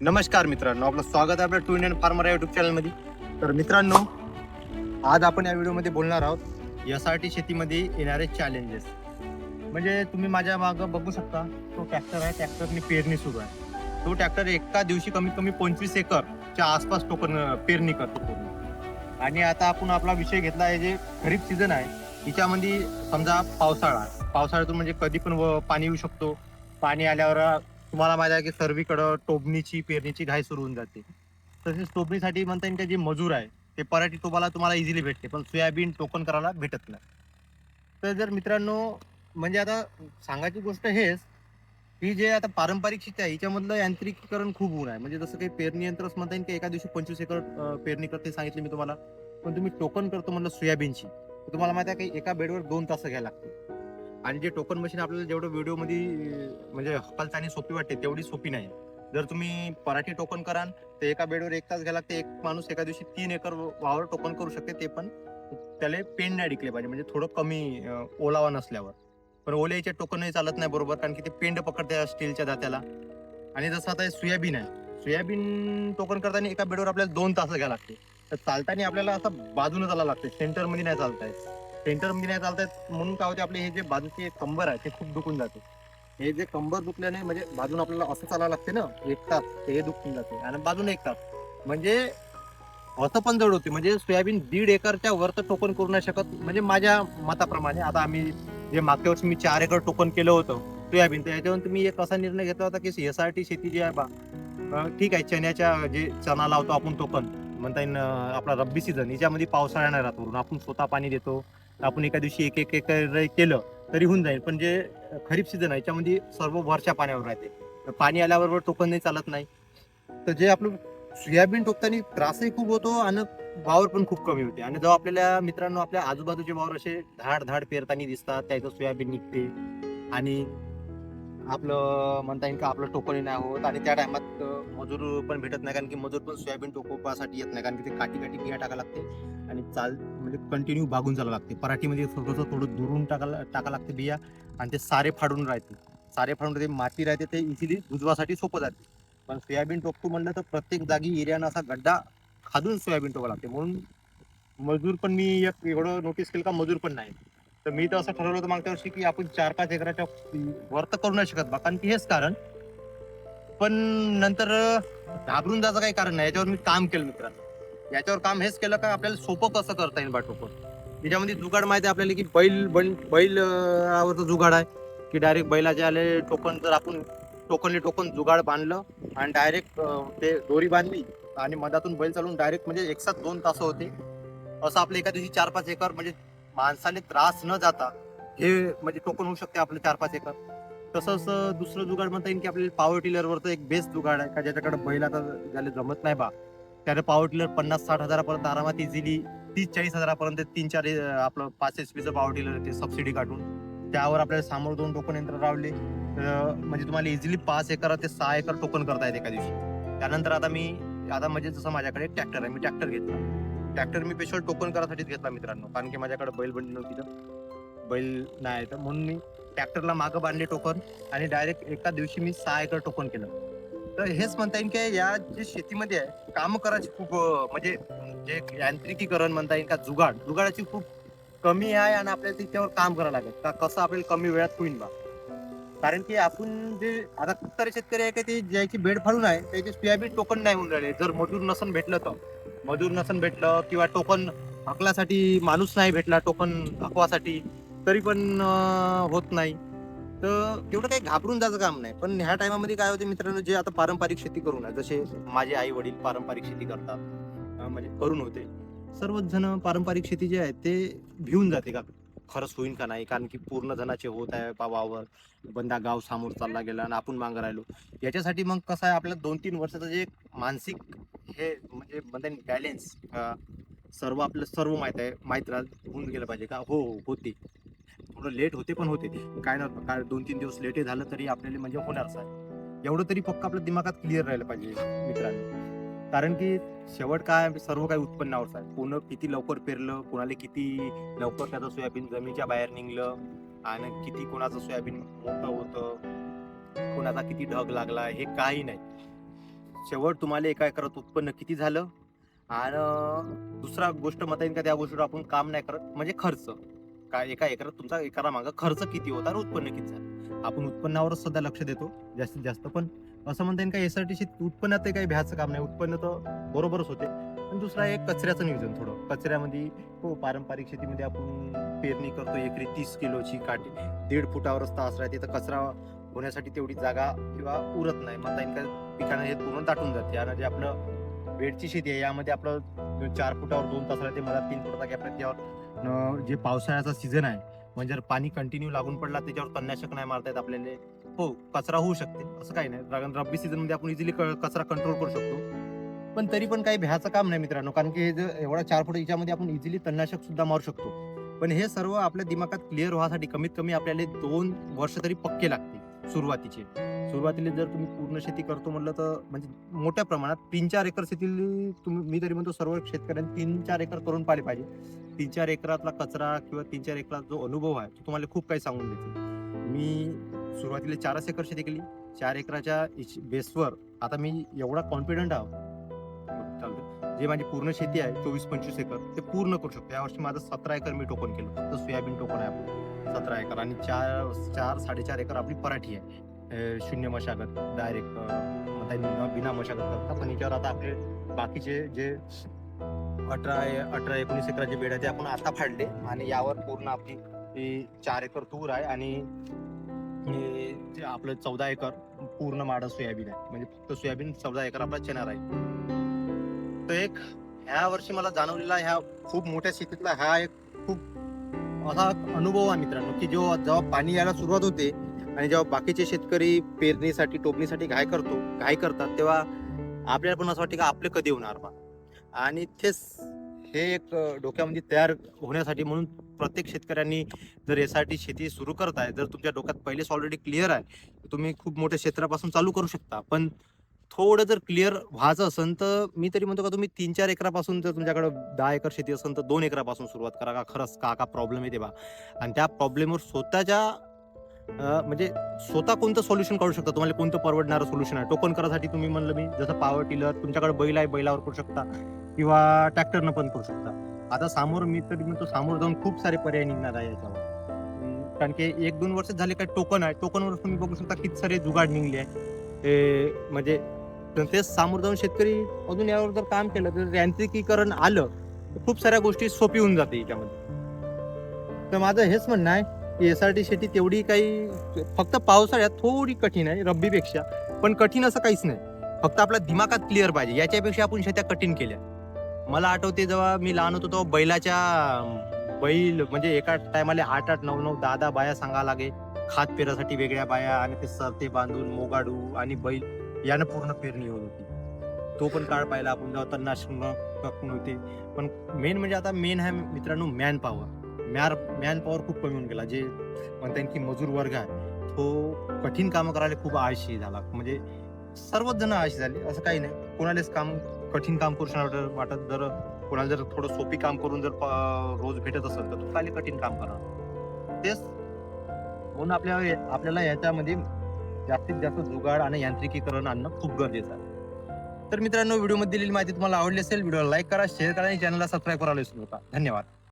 नमस्कार मित्रांनो, आपलं स्वागत आहे आपल्या टू इंडियन फार्मर या युट्यूब चॅनलमध्ये. तर मित्रांनो, आज आपण या व्हिडिओमध्ये बोलणार आहोत यासाठी शेतीमध्ये येणारे चॅलेंजेस. म्हणजे तुम्ही माझ्या मागं बघू शकता, तो ट्रॅक्टर आहे. ट्रॅक्टरनी पेरणी सुरू आहे. तो ट्रॅक्टर एका दिवशी कमीत कमी 25 एकरच्या आसपास पेरणी करतो पूर्ण. आणि आता आपण आपला विषय घेतला आहे, जे खरीप सीझन आहे हिच्यामध्ये. समजा पावसाळ्यातून म्हणजे कधी पण पाणी येऊ शकतो. पाणी आल्यावर तुम्हाला माहिती आहे की सर्वीकडं टोबणीची पेरणीची घाई सुरू होऊन जाते. तसेच टोबणीसाठी म्हणता येईल, जे मजूर आहे ते पराठी टोबाला तुम्हाला इझिली भेटते, पण सोयाबीन टोकन करायला भेटत नाही. तर जर मित्रांनो, म्हणजे आता सांगायची गोष्ट हेच की जे आता पारंपरिक शेती आहे हिच्यामधलं यांत्रिकीकरण खूप होऊन आहे. म्हणजे जसं काही पेरणी यंत्रच म्हणता येईल की एका दिवशी 25 एकर पेरणी करते सांगितली मी तुम्हाला. पण तुम्ही टोकन करतो म्हणलं सोयाबीनची, तर तुम्हाला माहिती आहे की एका बेडवर 2 तास घ्यायला लागते. आणि जे टोकन मशीन आपल्याला जेवढं व्हिडिओमध्ये म्हणजे हकलताना सोपी वाटते तेवढी सोपी नाही. जर तुम्ही पराठी टोकन कराल तर एका बेडवर 1 तास घ्यायला लागते. एक माणूस एका दिवशी 3 एकर वावर टोकन करू शकते, ते पण त्याला पेंड नाही डिकले पाहिजे, म्हणजे थोडं कमी ओलावा नसल्यावर. पण ओल्याच्या टोकनही चालत नाही बरोबर, कारण की ते पेंड पकडते स्टीलच्या दात्याला. आणि जसं आता हे सोयाबीन आहे, सोयाबीन टोकन करताना एका बेडवर आपल्याला 2 तास घ्यायला लागते. तर चालताना आपल्याला असं बाजूने चालायला लागते, सेंटरमध्ये नाही चालताय. सेंटरमध्ये नाही चालतायत म्हणून काय होते, आपले हे जे बाजूचे कंबर आहे ते खूप दुखून जाते. हे जे कंबर दुखल्याने म्हणजे बाजून आपल्याला असं चालावं लागते ना 1 तास, ते हे दुखून जाते. आणि बाजून 1 तास म्हणजे असं पण जड होते. म्हणजे सोयाबीन 1.5 एकरच्या वर तर टोकन करू नाही शकत, म्हणजे माझ्या मताप्रमाणे. आता आम्ही जे मागच्या वर्षी मी 4 एकर टोकन केलं होतं सोयाबीन, तर याच्यावर तुम्ही एक असा निर्णय घेतला होता की एसआरटी शेती जी आहे बा, ठीक आहे, चण्याच्या जे चणा लावतो आपण टोकन म्हणता येईल, आपला रब्बी सीझन याच्यामध्ये पावसाळ्या नाही राहत, वरून आपण स्वतः पाणी देतो. आपण एका दिवशी एक एक एकर केलं तरी होऊन जाईल. पण जे खरीप सीझन आहे याच्यामध्ये सर्व वरच्या पाण्यावर राहते, तर पाणी आल्याबरोबर टोकन नाही चालत नाही. तर जे आपलं सोयाबीन टोकताना त्रासही खूप होतो आणि वावर पण खूप कमी होते. आणि जेव्हा आपल्याला मित्रांनो आपल्या आजूबाजूचे वावर असे धाड धाड पेरताना दिसतात, त्याचं सोयाबीन निघते आणि आपलं म्हणता येईल का आपलं टोकनही नाही होत. आणि त्या टायमात मजूर पण भेटत नाही, कारण की मजूर पण सोयाबीन टोकपासाठी येत नाही, कारण की ते काठी काठी बिया टाका लागते आणि म्हणजे कंटिन्यू बागून चालावं लागते. पराठीमध्ये थोडं दुरून टाका लागते बिया, आणि ते सारे फाडून राहते. सारे फाडून ते माती राहते, ते इझिली बुजवासाठी सोपं जाते. पण सोयाबीन टोकतो म्हणलं तर प्रत्येक जागी एरियानं असा गड्डा खादून सोयाबीन टोका लागते. म्हणून मजूर पण मी एक एवढं नोटीस केलं का मजूर पण नाही. तर मी तर असं ठरवलं होतं मागच्या वर्षी की आपण 4-5 एकराच्या वर तर करू नाही शकत बा, कारण की हेच कारण. पण नंतर घाबरून जायचं काही कारण नाही. याच्यावर मी काम केलं मित्रांनो. याच्यावर काम हेच केलं का आपल्याला सोपं कसं करता येईल बा टोकन. त्याच्यामध्ये जुगाड माहिती आहे आपल्याला की बैल आवरचं जुगाड आहे, की डायरेक्ट बैलाच्या आले टोकन. जर आपण टोकन जुगाड बांधलं आणि डायरेक्ट ते दोरी बांधली आणि मधातून बैल चालून डायरेक्ट म्हणजे एक साथ 2 तास होते. असं आपलं एका दिवशी 4-5 एकर म्हणजे माणसाने त्रास न जाता हे म्हणजे टोकन होऊ शकते आपलं 4-5 एकर. तसंच दुसरं जुगाड म्हणता येईल की आपल्याला पॉवर टिलरवरचं एक बेस्ट जुगाड आहे, का ज्याच्याकडे बैल आता ज्याला जमत नाही बा, त्याला पॉवर टिलर 50-60 हजारापर्यंत आरामात इझिली, 30-40 हजारापर्यंत 3-4 आपलं 5 एचपीचं पॉवर टिलर येते सबसिडी काढून. त्यावर आपल्याला समोर 2 टोकन यंत्र लावले तर म्हणजे तुम्हाला इझिली 5 एकर ते 6 एकर टोकन करता येते एका दिवशी. त्यानंतर आता म्हणजे जसं माझ्याकडे ट्रॅक्टर आहे, मी ट्रॅक्टर घेतला. ट्रॅक्टर मी स्पेशल टोकन करासाठीच घेतला मित्रांनो, कारण की माझ्याकडे बैलबंडी नव्हती तर, बैल नाही तर म्हणून मी ट्रॅक्टरला मागं बांधले टोकन आणि डायरेक्ट एका दिवशी मी 6 एकर टोकन केलं. तर हेच म्हणता येईल की या जे शेतीमध्ये आहे काम करायची खूप म्हणजे जे यांत्रिकीकरण म्हणता येईल का जुगाडाची खूप कमी आहे. आणि आपल्याला त्याच्यावर काम करावं लागेल का कसं आपल्याला कमी वेळात होईल बा. कारण की आपण जे आता खूप सारे शेतकरी आहे का ते ज्याची बेड फाडून आहे त्याचे सोयाबीन टोकन नाही होऊन राहिले. जर मजूर नसन भेटलं किंवा टोकन हकलासाठी माणूस नाही भेटला टोकन हकवासाठी, तरी पण होत नाही. तर तेवढं काही घाबरून जायचं काम नाही. पण ह्या टायमामध्ये काय होते मित्रांनो, जे आता पारंपरिक शेती करून आहे, जसे माझे आई वडील पारंपरिक शेती करतात, म्हणजे करून होते. सर्वच जण पारंपरिक शेती जे आहे ते भिवून जाते का खरंच होईल का नाही, कारण की पूर्ण जणाचे होत आहे वावर, बंदा गाव समोर चालला गेला आणि आपण मागं राहिलो. याच्यासाठी मग कसं आहे, आपल्याला 2-3 वर्षाचं जे मानसिक हे म्हणजे म्हणता येईल बॅलेन्स, सर्व आपलं सर्व माहित होऊन गेलं पाहिजे का हो होते. थोडं लेट होते पण होते, काय ना काय 2-3 दिवस लेट झालं तरी आपल्याला म्हणजे होणारच आहे. एवढं तरी पक्क आपल्या दिमागात क्लिअर राहिलं पाहिजे मित्रांनो. कारण की शेवट काय सर्व काही उत्पन्नावरच आहे. कोण किती लवकर पेरलं, कोणाला किती लवकर त्याचं सोयाबीन जमिनीच्या बाहेर निघलं, आणि किती कोणाचं सोयाबीन मोठं होतं, कोणाचा किती ढग लागला, हे काही नाही. शेवट तुम्हाला एका एकरात उत्पन्न किती झालं, आणि दुसरा गोष्ट म्हणता येईल का त्या गोष्टीवर आपण काम नाही करत, म्हणजे खर्च काय एका एकरात तुमचा एकरा मागं खर्च किती होता आणि उत्पन्न किती झालं. आपण उत्पन्नावरच सध्या लक्ष देतो जास्तीत जास्त, पण असं म्हणता येईल का यासाठी उत्पन्नात काही भ्याचं काम नाही, उत्पन्न तर बरोबरच होते. आणि दुसरा एक कचऱ्याचं नियोजन, थोडं कचऱ्यामध्ये हो पारंपरिक शेतीमध्ये आपण पेरणी करतो एकरी 30 किलोची काठी, 1.5 फुटावरच तास राहते, तर कचरा होण्यासाठी तेवढी जागा किंवा उरत नाही म्हणता येईल का, पिकांना हे पूर्ण दाटून जाते. आणि जे आपलं बेडची शेती आहे यामध्ये आपलं 4 फुटावर 2 तास राहते, मला 3 फुटाचा गॅप राहते. त्यावर जे पावसाळ्याचा सीझन आहे म्हणजे जर पाणी कंटिन्यू लागून पडला त्याच्यावर तणनाशक नाही मारता येत आपल्याला, हो कचरा होऊ शकते असं काही नाही. कारण रब्बी सीझन मध्ये आपण इझिली कचरा कंट्रोल करू शकतो, पण तरी पण काही भ्याचं काम नाही मित्रांनो, कारण की हे जर एवढा 4 फूट याच्यामध्ये आपण इझिली तणनाशक सुद्धा मारू शकतो. पण हे सर्व आपल्या दिमागात क्लिअर व्हासाठी कमीत कमी आपल्याला 2 वर्ष तरी पक्के लागतील सुरुवातीचे. सुरुवातीला जर तुम्ही पूर्ण शेती करतो म्हटलं तर म्हणजे मोठ्या प्रमाणात 3-4 एकर शेती तुम्ही, मी तरी म्हणतो सर्व शेतकऱ्यांनी 3-4 एकर करून पाहिले पाहिजे. 3-4 एकरातला कचरा किंवा 3-4 एकरात जो अनुभव आहे तो तुम्हाला खूप काही सांगून देते. मी सुरुवातीला 4 एकर शेती केली. 4 एकराच्या बेसवर आता मी एवढा कॉन्फिडंट आहे, जे माझी पूर्ण शेती आहे 24-25 एकर ते पूर्ण करू शकतो. यावर्षी माझं 17 एकर मी टोकन केलं, फक्त सोयाबीन टोकन आहे आपलं 17 एकर, आणि 4-4.5 एकर आपली पराठी आहे. शून्य मशागत डायरेक्ट बिना मशागत करता. पण याच्यावर आता आपले बाकीचे जे 18-19 एकराचे बेड आहे ते आपण आता फाडले, आणि यावर पूर्ण आपली 4 एकर तूर आहे, आणि ते आपलं 14 एकर पूर्ण माडा सोयाबीन आहे. म्हणजे फक्त सोयाबीन 14 एकर आपला चना राहील. तर एक ह्या वर्षी मला जाणवलेला ह्या खूप मोठ्या शेतीतला हा एक खूप असा अनुभव आहे मित्रांनो, की जेव्हा पाणी यायला सुरुवात होते आणि जेव्हा बाकीचे शेतकरी पेरणीसाठी टोपणीसाठी घाई करतात, तेव्हा आपल्याला पण असं वाटतं की आपले कधी होणार बा. आणि तेच हे एक डोक्यामध्ये तयार होण्यासाठी म्हणून प्रत्येक शेतकऱ्यांनी जर यासाठी शेती सुरू करताय, जर तुमच्या डोक्यात पहिलेच ऑलरेडी क्लिअर आहे, तुम्ही खूप मोठ्या क्षेत्रापासून चालू करू शकता. पण थोडं जर क्लिअर व्हायचं असेल तर मी तरी म्हणतो का तुम्ही 3-4 एकरापासून, जर तुमच्याकडे 10 एकर शेती असेल तर 2 एकरापासून सुरुवात करा. का खरंच का प्रॉब्लेम येते बा, आणि त्या प्रॉब्लेमवर स्वतःच्या म्हणजे स्वतः कोणतं सोल्युशन काढू शकता, तुम्हाला कोणतं परवडणारं सोल्युशन आहे. टोकन करासाठी तुम्ही म्हणलं मी जसं पॉवर टिलर, तुमच्याकडे बैल आहे बैलावर करू शकता, किंवा ट्रॅक्टरनं पण करू शकता. आता समोर मी तरी म्हणतो समोर जाऊन खूप सारे पर्याय निघणार आहे याच्यावर. कारण की 1-2 वर्ष झाले काय टोकन आहे, टोकनवर तुम्ही बघू शकता किती सारे जुगाड निघले आहे. म्हणजे तेच समोर जाऊन शेतकरी अजून यावर जर काम केलं तर यांत्रिकीकरण आलं तर खूप साऱ्या गोष्टी सोपी होऊन जाते याच्यामध्ये. तर माझं हेच म्हणणं आहे की यासाठी शेती तेवढी काही फक्त पावसाळ्यात थोडी कठीण आहे रब्बीपेक्षा, पण कठीण असं काहीच नाही. फक्त आपल्या दिमागात क्लिअर पाहिजे. याच्यापेक्षा आपण शेत्या कठीण केल्या. मला आठवते जेव्हा मी लहान होतो तेव्हा बैल म्हणजे एका टायमाला 8-8, 9-9, 10-10 बाया सांगा लागे. खात पेरासाठी वेगळ्या बाया, आणि ते सरते बांधून मोगाडू आणि बैल यानं पूर्ण पेरणी होत होती. तो पण काळ पाहिला आपण जेव्हा तणनाशक नव्हते. पण मेन म्हणजे आता मेन आहे मित्रांनो मॅन पॉवर. मॅन पॉवर खूप कमी होऊन गेला. जे म्हणता येईल की मजूर वर्ग आहे तो कठीण कामं करायला खूप आळशी झाला. म्हणजे सर्वच जण आळशी झाले असं काही नाही. कोणालाच कठीण काम करू वाटत, जर कोणाला जर थोडं सोपी काम करून जर रोज भेटत असेल तर तो खाली कठीण काम करणार. तेच म्हणून आपल्याला याच्यामध्ये जास्तीत जास्त जुगाड आणि यांत्रिकीकरण आणणं खूप गरजेचं आहे. तर मित्रांनो, व्हिडिओमध्ये दिलेली माहिती तुम्हाला आवडली असेल, व्हिडिओला लाईक करा, शेअर करा आणि चॅनलला सबस्क्राईब करायला विसरू नका. धन्यवाद.